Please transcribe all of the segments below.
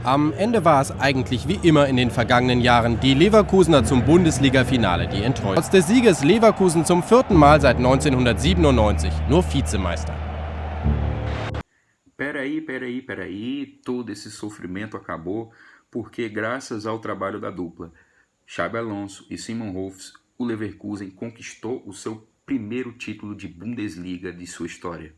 Am Ende war es eigentlich wie immer in den vergangenen Jahren die Leverkusener zum Bundesliga-Finale, die enttäuschten. Trotz des Sieges Leverkusen zum 4. Mal seit 1997 nur Vizemeister. Peraí, todo esse sofrimento acabou porque graças ao trabalho da dupla Xabi Alonso e Simon Rolfs, o Leverkusen conquistou o seu primeiro título de Bundesliga de sua história.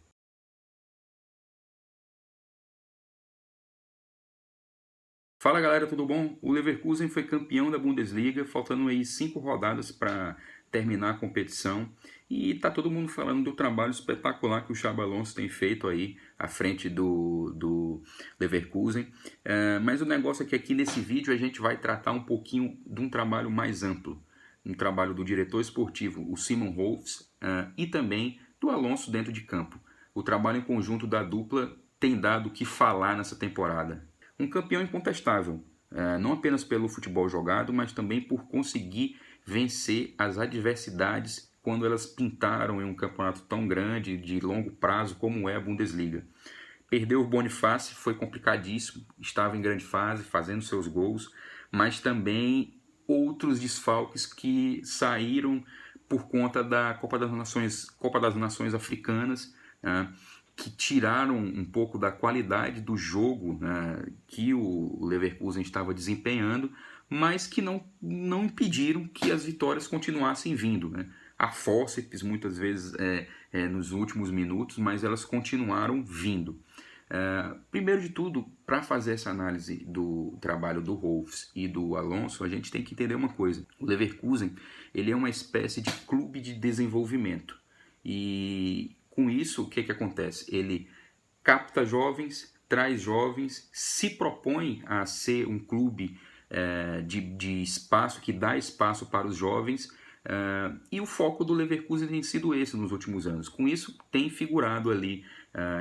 Fala galera, tudo bom? O Leverkusen foi campeão da Bundesliga, faltando aí 5 rodadas para terminar a competição, e tá todo mundo falando do trabalho espetacular que o Xabi Alonso tem feito aí à frente do Leverkusen. Mas o negócio é que aqui nesse vídeo a gente vai tratar um pouquinho de um trabalho mais amplo, um trabalho do diretor esportivo, o Simon Rolfs, e também do Alonso dentro de campo. O trabalho em conjunto da dupla tem dado o que falar nessa temporada. Um campeão incontestável, não apenas pelo futebol jogado, mas também por conseguir vencer as adversidades quando elas pintaram em um campeonato tão grande, de longo prazo, como é a Bundesliga. Perdeu o Boniface, foi complicadíssimo, estava em grande fase, fazendo seus gols, mas também outros desfalques que saíram por conta da Copa das Nações Africanas, que tiraram um pouco da qualidade do jogo, que o Leverkusen estava desempenhando, mas que não impediram que as vitórias continuassem vindo, a fórceps muitas vezes nos últimos minutos, mas elas continuaram vindo. Primeiro de tudo, para fazer essa análise do trabalho do Rolfs e do Alonso, a gente tem que entender uma coisa. O Leverkusen ele é uma espécie de clube de desenvolvimento, e com isso, o que acontece? Ele capta jovens, traz jovens, se propõe a ser um clube de espaço, que dá espaço para os jovens, e o foco do Leverkusen tem sido esse nos últimos anos. Com isso, tem figurado ali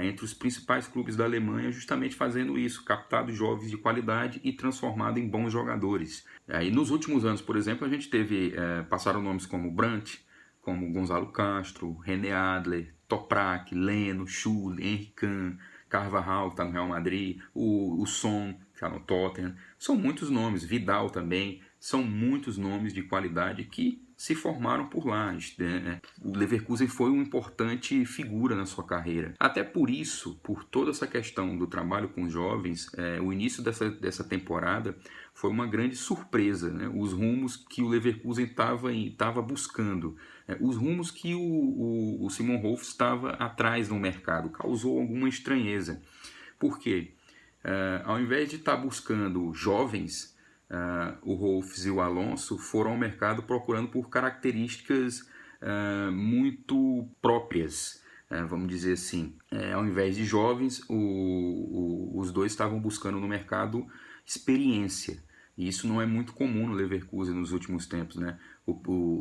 entre os principais clubes da Alemanha, justamente fazendo isso, captado jovens de qualidade e transformado em bons jogadores. E nos últimos anos, por exemplo, a gente passaram nomes como Brandt, como Gonzalo Castro, René Adler, Toprak, Leno, Schürrle, Henry Kahn, Carvajal, que está no Real Madrid, o Son, que está no Tottenham. São muitos nomes, Vidal também, são muitos nomes de qualidade que se formaram por lá. O Leverkusen foi uma importante figura na sua carreira. Até por isso, por toda essa questão do trabalho com jovens, o início dessa temporada foi uma grande surpresa, os rumos que o Leverkusen estava buscando, os rumos que o Simon Rolfs estava atrás no mercado, causou alguma estranheza. Por quê? Ao invés de estar buscando jovens, o Rolfs e o Alonso foram ao mercado procurando por características muito próprias, vamos dizer assim. Ao invés de jovens, os dois estavam buscando no mercado experiência. E isso não é muito comum no Leverkusen nos últimos tempos,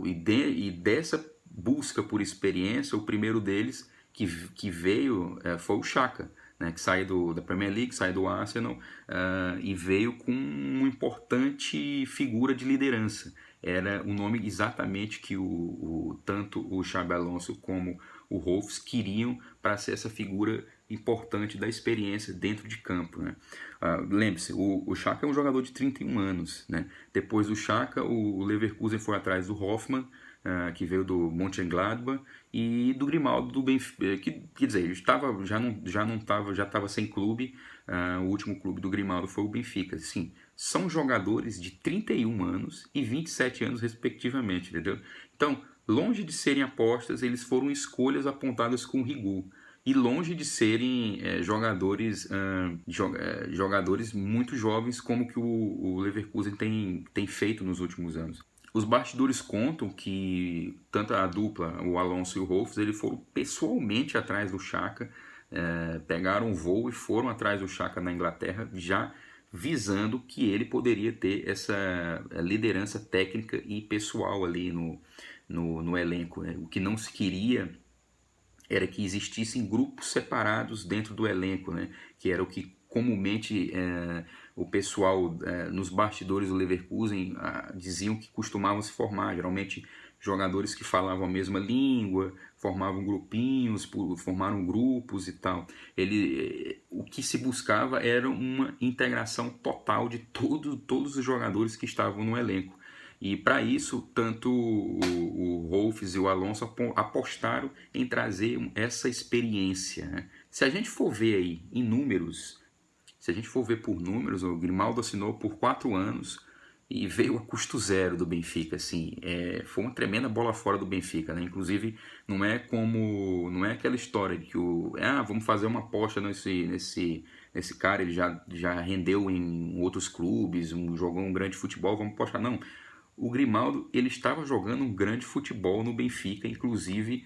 E dessa busca por experiência, o primeiro deles que veio foi o Xhaka, que sai da Premier League, sai do Arsenal, e veio com uma importante figura de liderança. Era o nome exatamente que tanto o Xabi Alonso como o Rolfs queriam para ser essa figura importante da experiência dentro de campo. Lembre-se, o Xhaka é um jogador de 31 anos. Depois do Xhaka, o Leverkusen foi atrás do Hoffmann, que veio do Mönchengladbach, e do Grimaldo do Benfica, quer dizer, já estava sem clube. O último clube do Grimaldo foi o Benfica. Sim, são jogadores de 31 anos e 27 anos respectivamente, entendeu? Então, longe de serem apostas, eles foram escolhas apontadas com rigor, e longe de serem jogadores muito jovens, como que o Leverkusen tem feito nos últimos anos. Os bastidores contam que tanto a dupla, o Alonso e o Rolfs, eles foram pessoalmente atrás do Xhaka, pegaram um voo e foram atrás do Xhaka na Inglaterra, já visando que ele poderia ter essa liderança técnica e pessoal ali no elenco. O que não se queria era que existissem grupos separados dentro do elenco, que era o que comumente o pessoal nos bastidores do Leverkusen diziam que costumavam se formar, geralmente jogadores que falavam a mesma língua, formavam grupinhos, formaram grupos e tal. O que se buscava era uma integração total de todos os jogadores que estavam no elenco. E para isso, tanto o Rolfes e o Alonso apostaram em trazer essa experiência, né? Se a gente for ver aí em números, se a gente for ver por números, o Grimaldo assinou por 4 anos e veio a custo zero do Benfica, assim, foi uma tremenda bola fora do Benfica, né? Inclusive, não é aquela história de que vamos fazer uma aposta nesse cara, ele já rendeu em outros clubes, jogou um grande futebol, vamos apostar, não. O Grimaldo, ele estava jogando um grande futebol no Benfica, inclusive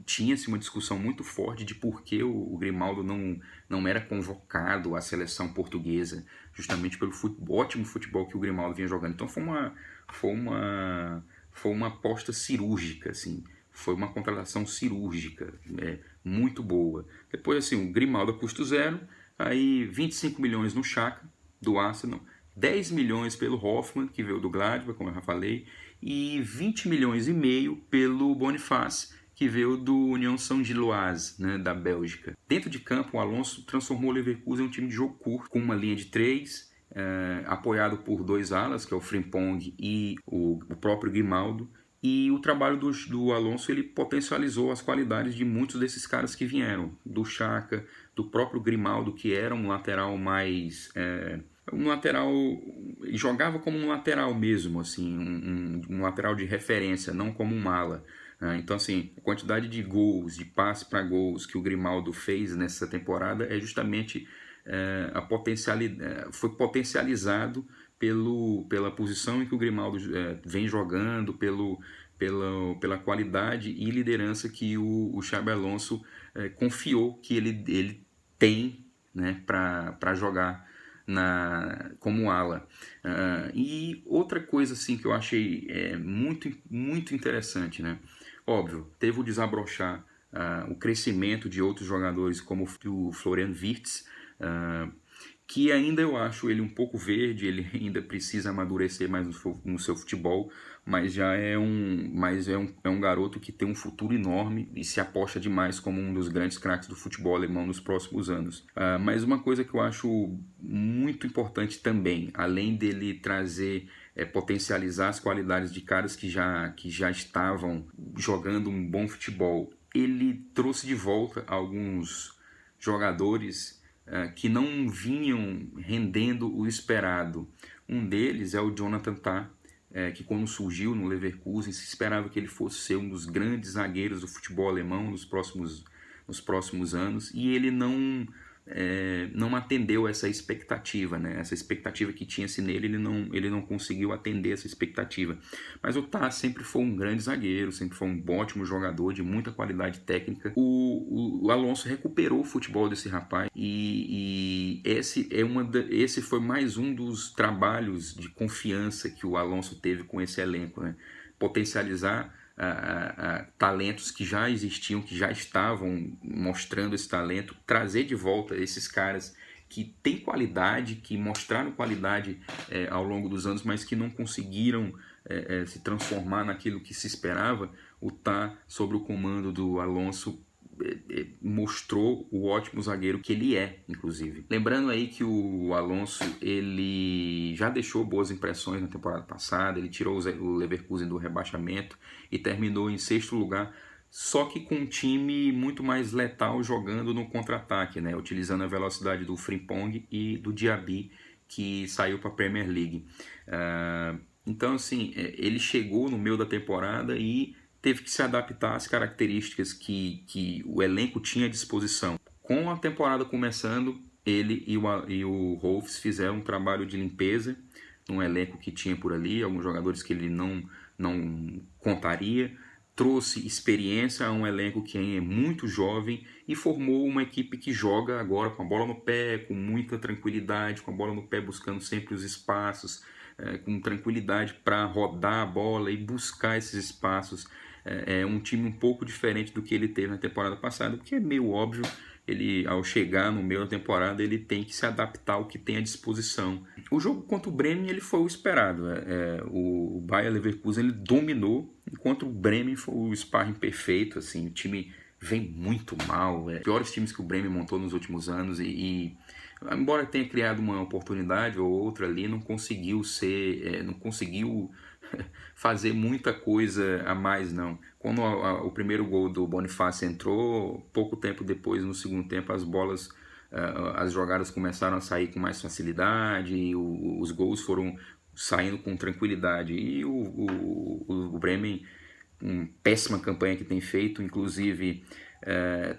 tinha-se uma discussão muito forte de por que o Grimaldo não era convocado à seleção portuguesa, justamente pelo ótimo futebol que o Grimaldo vinha jogando. Então foi uma aposta cirúrgica, assim, foi uma contratação cirúrgica, muito boa. Depois, assim, o Grimaldo a custo zero, aí 25 milhões no Xhaka, do Arsenal, 10 milhões pelo Hoffmann, que veio do Gladbach, como eu já falei, e 20 milhões e meio pelo Boniface, que veio do União Saint-Gilloise, né, da Bélgica. Dentro de campo, o Alonso transformou o Leverkusen em um time de jogo curto, com uma linha de 3, apoiado por 2 alas, que é o Frimpong e o próprio Grimaldo. E o trabalho do Alonso, ele potencializou as qualidades de muitos desses caras que vieram, do Xhaka, do próprio Grimaldo, que era um lateral mais... jogava como um lateral mesmo, assim, um lateral de referência, não como um ala. Então, assim, a quantidade de gols, de passe para gols que o Grimaldo fez nessa temporada é justamente foi potencializado pela posição em que o Grimaldo vem jogando, pela qualidade e liderança que o Xabi Alonso confiou que ele tem, né, para jogar como ala. E outra coisa assim, que eu achei muito, muito interessante, né? Óbvio, teve o desabrochar, o crescimento de outros jogadores como o Florian Wirtz, que ainda eu acho ele um pouco verde, ele ainda precisa amadurecer mais no seu futebol, mas já é um garoto que tem um futuro enorme e se aposta demais como um dos grandes craques do futebol alemão nos próximos anos. Mas uma coisa que eu acho muito importante também, além dele trazer, potencializar as qualidades de caras que já estavam jogando um bom futebol, ele trouxe de volta alguns jogadores que não vinham rendendo o esperado. Um deles é o Jonathan Tah, que quando surgiu no Leverkusen se esperava que ele fosse ser um dos grandes zagueiros do futebol alemão nos próximos anos, e ele não atendeu essa expectativa, né? Essa expectativa que tinha-se nele, ele não conseguiu atender essa expectativa. Mas o Tah sempre foi um grande zagueiro, sempre foi um ótimo jogador de muita qualidade técnica. O Alonso recuperou o futebol desse rapaz e esse foi mais um dos trabalhos de confiança que o Alonso teve com esse elenco, né? Potencializar talentos que já existiam, que já estavam mostrando esse talento, trazer de volta esses caras que têm qualidade, que mostraram qualidade ao longo dos anos, mas que não conseguiram se transformar naquilo que se esperava. O Tah, sob o comando do Alonso, mostrou o ótimo zagueiro que ele é, inclusive. Lembrando aí que o Alonso, ele já deixou boas impressões na temporada passada, ele tirou o Leverkusen do rebaixamento e terminou em 6º lugar, só que com um time muito mais letal jogando no contra-ataque, né? Utilizando a velocidade do Frimpong e do Diaby, que saiu para a Premier League. Então, assim, ele chegou no meio da temporada e teve que se adaptar às características que o elenco tinha à disposição. Com a temporada começando, ele e o Rolfs fizeram um trabalho de limpeza num elenco que tinha por ali, alguns jogadores que ele não contaria, trouxe experiência a um elenco que é muito jovem e formou uma equipe que joga agora com a bola no pé, com muita tranquilidade, com a bola no pé buscando sempre os espaços, com tranquilidade para rodar a bola e buscar esses espaços. É um time um pouco diferente do que ele teve na temporada passada, porque é meio óbvio, ele, ao chegar no meio da temporada, ele tem que se adaptar ao que tem à disposição. O jogo contra o Bremen ele foi o esperado. O Bayer Leverkusen ele dominou enquanto o Bremen foi o sparring perfeito, assim, o time vem muito mal, piores times que o Bremen montou nos últimos anos e embora tenha criado uma oportunidade ou outra ali, não conseguiu não conseguiu fazer muita coisa a mais, não. Quando o primeiro gol do Bonifácio entrou, pouco tempo depois, no segundo tempo, as jogadas começaram a sair com mais facilidade, e os gols foram saindo com tranquilidade. E o Bremen, uma péssima campanha que tem feito, inclusive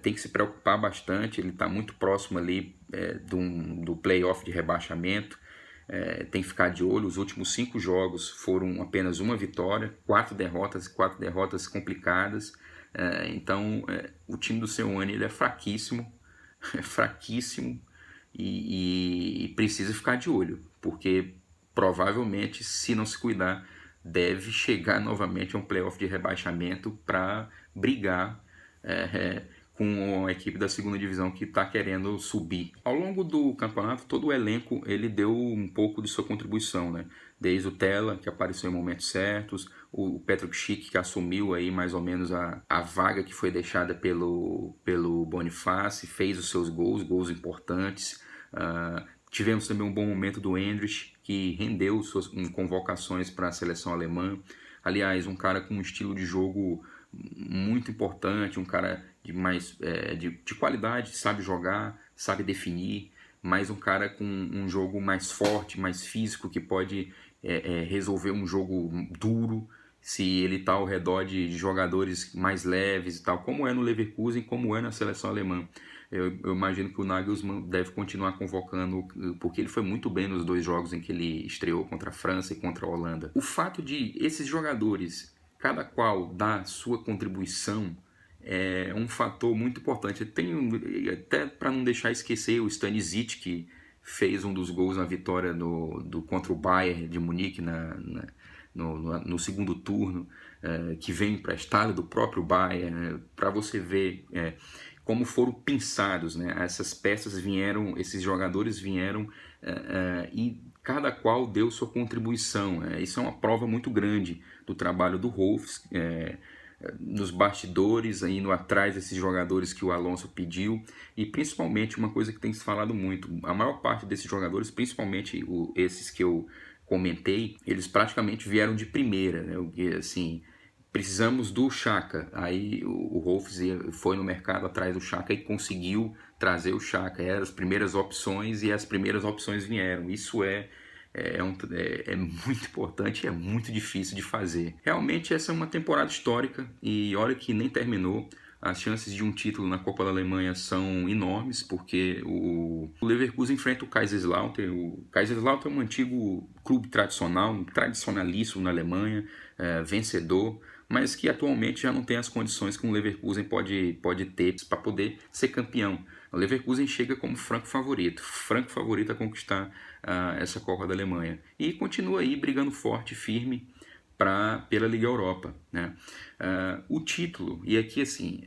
tem que se preocupar bastante, ele está muito próximo ali do playoff de rebaixamento, tem que ficar de olho. Os últimos 5 jogos foram apenas uma vitória, 4 derrotas complicadas, então o time do Seoane ele é fraquíssimo, fraquíssimo, e precisa ficar de olho, porque provavelmente, se não se cuidar, deve chegar novamente a um playoff de rebaixamento para brigar com a equipe da segunda divisão que está querendo subir. Ao longo do campeonato, todo o elenco ele deu um pouco de sua contribuição, né? Desde o Tela, que apareceu em momentos certos, o Petr Cech, que assumiu aí mais ou menos a vaga que foi deixada pelo Bonifácio, fez os seus gols importantes. Tivemos também um bom momento do Endrich, que rendeu suas convocações para a seleção alemã. Aliás, um cara com um estilo de jogo muito importante, um cara de qualidade, sabe jogar, sabe definir, mas um cara com um jogo mais forte, mais físico, que pode resolver um jogo duro se ele está ao redor de jogadores mais leves e tal, como é no Leverkusen, como é na seleção alemã. Eu imagino que o Nagelsmann deve continuar convocando, porque ele foi muito bem nos 2 jogos em que ele estreou contra a França e contra a Holanda. O fato de esses jogadores, cada qual dar sua contribuição, é um fator muito importante. Até para não deixar esquecer, o Stanisic, que fez um dos gols na vitória contra o Bayern de Munique no segundo turno, que vem emprestado do próprio Bayern, para você ver como foram pensados, né? Essas peças vieram, esses jogadores vieram e cada qual deu sua contribuição. Isso é uma prova muito grande do trabalho do Rolfs, nos bastidores, indo atrás desses jogadores que o Alonso pediu, e principalmente uma coisa que tem se falado muito, a maior parte desses jogadores, principalmente esses que eu comentei, eles praticamente vieram de primeira, né? Assim, precisamos do Xhaka, aí o Rolfs foi no mercado atrás do Xhaka e conseguiu trazer o Xhaka, eram as primeiras opções e as primeiras opções vieram. Isso é muito importante e é muito difícil de fazer. Realmente essa é uma temporada histórica e olha que nem terminou. As chances de um título na Copa da Alemanha são enormes, porque o Leverkusen enfrenta o Kaiserslautern. O Kaiserslautern é um antigo clube tradicional, tradicionalíssimo na Alemanha, vencedor, mas que atualmente já não tem as condições que um Leverkusen pode ter para poder ser campeão. O Leverkusen chega como franco favorito a conquistar essa Copa da Alemanha. E continua aí brigando forte, firme, pela Liga Europa, né? O título, e aqui assim,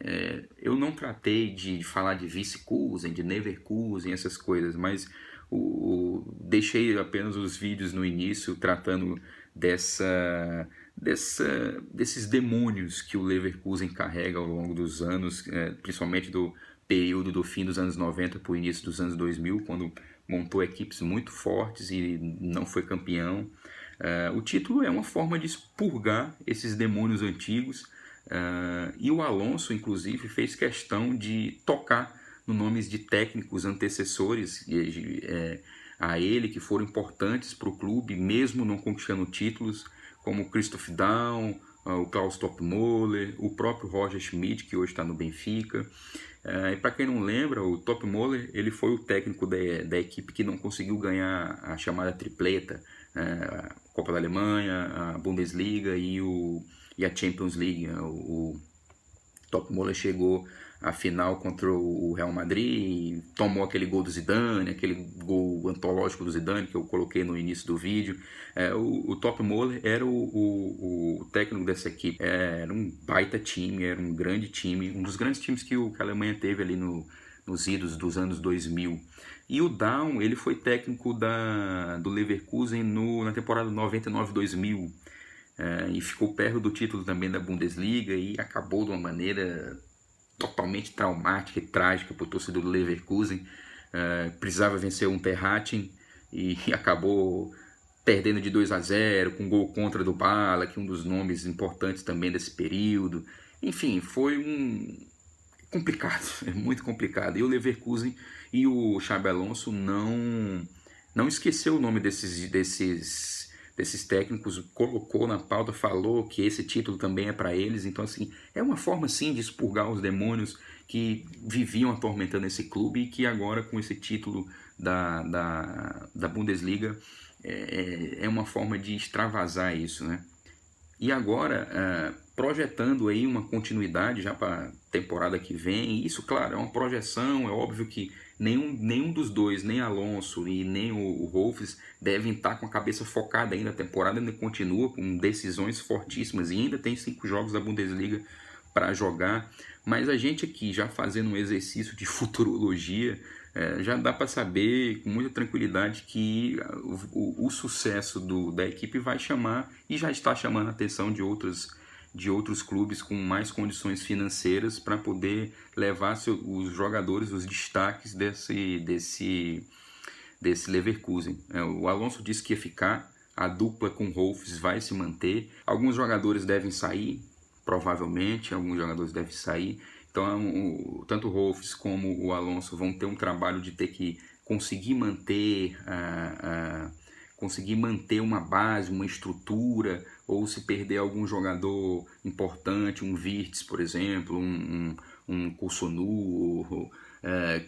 eu não tratei de falar de Vice-Kusen, de Leverkusen, essas coisas, mas deixei apenas os vídeos no início tratando desses demônios que o Leverkusen carrega ao longo dos anos, principalmente do período do fim dos anos 90 para o início dos anos 2000, quando montou equipes muito fortes e não foi campeão. O título é uma forma de expurgar esses demônios antigos, e o Alonso, inclusive, fez questão de tocar nos nomes de técnicos antecessores a ele, que foram importantes para o clube, mesmo não conquistando títulos, como o Christoph Daum, o Klaus Toppmöller, o próprio Roger Schmidt, que hoje está no Benfica. E para quem não lembra, o Toppmöller ele foi o técnico da equipe que não conseguiu ganhar a chamada tripleta, a Copa da Alemanha, a Bundesliga e a Champions League. O Toppmöller chegou à final contra o Real Madrid, tomou aquele gol do Zidane, aquele gol antológico do Zidane que eu coloquei no início do vídeo. O Toppmöller era o técnico dessa equipe. Era um baita time, era um grande time, um dos grandes times que a Alemanha teve ali nos idos dos anos 2000. E o Daum, ele foi técnico do Leverkusen na temporada 99-2000. e ficou perto do título também da Bundesliga e acabou de uma maneira totalmente traumática e trágica para o torcedor do Leverkusen. Precisava vencer um Unterhaching e acabou perdendo de 2-0 com gol contra do Bala, que é um dos nomes importantes também desse período. Enfim, foi complicado, é muito complicado. E o Leverkusen e o Xabi Alonso não esqueceu o nome desses técnicos, colocou na pauta, falou que esse título também é para eles. Então, assim, é uma forma, sim, de expurgar os demônios que viviam atormentando esse clube e que agora, com esse título da Bundesliga, é uma forma de extravasar isso, né? E agora, projetando aí uma continuidade já para a temporada que vem, e isso, claro, é uma projeção, é óbvio que nenhum dos dois, nem Alonso e nem o Wolves, devem estar com a cabeça focada ainda. A temporada ainda continua com decisões fortíssimas e ainda tem 5 jogos da Bundesliga para jogar, mas a gente aqui já fazendo um exercício de futurologia, já dá para saber com muita tranquilidade que o sucesso da equipe vai chamar e já está chamando a atenção de outros clubes com mais condições financeiras para poder levar os jogadores, os destaques desse Leverkusen. O Alonso disse que ia ficar, a dupla com o Wolves vai se manter, alguns jogadores devem sair, provavelmente, alguns jogadores devem sair. Então, tanto o Wolves como o Alonso vão ter um trabalho de ter que conseguir manter uma base, uma estrutura, ou se perder algum jogador importante, um Wirtz, por exemplo, um Kusunu,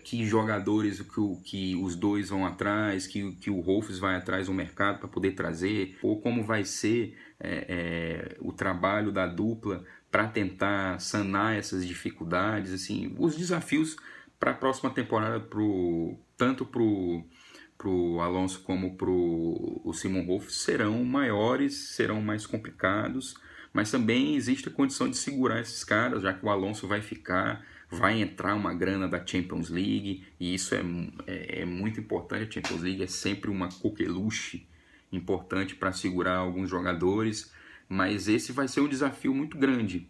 que jogadores que os dois vão atrás, que o Wolves vai atrás do mercado para poder trazer, ou como vai ser o trabalho da dupla para tentar sanar essas dificuldades, assim, os desafios para a próxima temporada, tanto para o Alonso como para o Simon Wolf, serão maiores, serão mais complicados, mas também existe a condição de segurar esses caras, já que o Alonso vai entrar uma grana da Champions League, e isso é muito importante. A Champions League é sempre uma coqueluche importante para segurar alguns jogadores, mas esse vai ser um desafio muito grande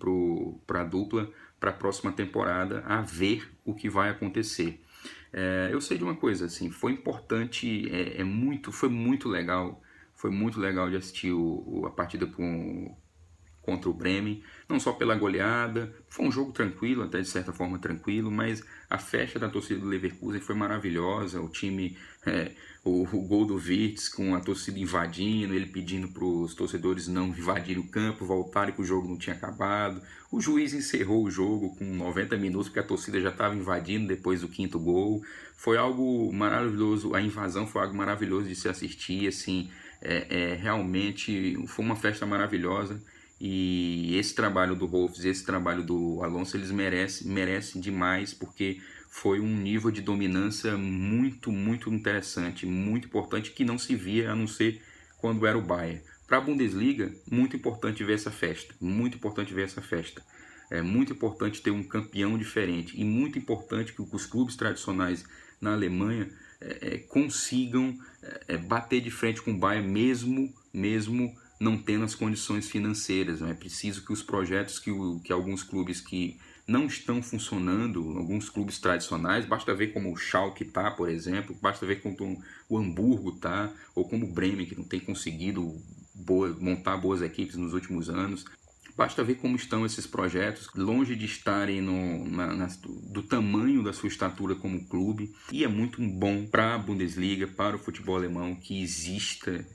para a dupla para a próxima temporada, a ver o que vai acontecer. Eu sei de uma coisa, assim, foi importante, foi muito legal de assistir a partida contra o Bremen, não só pela goleada, foi um jogo tranquilo, até de certa forma tranquilo, mas a festa da torcida do Leverkusen foi maravilhosa, o time, o gol do Wirtz com a torcida invadindo, ele pedindo para os torcedores não invadirem o campo, voltarem que o jogo não tinha acabado, o juiz encerrou o jogo com 90 minutos porque a torcida já estava invadindo depois do 5º gol, foi algo maravilhoso, a invasão foi algo maravilhoso de se assistir, assim, realmente foi uma festa maravilhosa. E esse trabalho do Wolves, esse trabalho do Alonso, eles merecem demais, porque foi um nível de dominância muito, muito interessante, muito importante, que não se via a não ser quando era o Bayern. Para a Bundesliga, muito importante ver essa festa, muito importante ver essa festa. É muito importante ter um campeão diferente e muito importante que os clubes tradicionais na Alemanha consigam bater de frente com o Bayern, mesmo não tendo as condições financeiras. É preciso que os projetos que alguns clubes que não estão funcionando, alguns clubes tradicionais, basta ver como o Schalke está, por exemplo, basta ver como o Hamburgo está, ou como o Bremen, que não tem conseguido montar boas equipes nos últimos anos. Basta ver como estão esses projetos, longe de estarem do tamanho da sua estatura como clube. E é muito bom para a Bundesliga, para o futebol alemão, que exista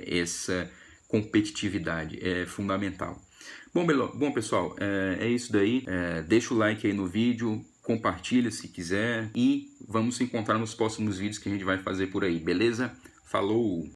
essa competitividade, é fundamental. Bom pessoal, é isso daí. Deixa o like aí no vídeo, compartilha se quiser e vamos se encontrar nos próximos vídeos que a gente vai fazer por aí, beleza? Falou!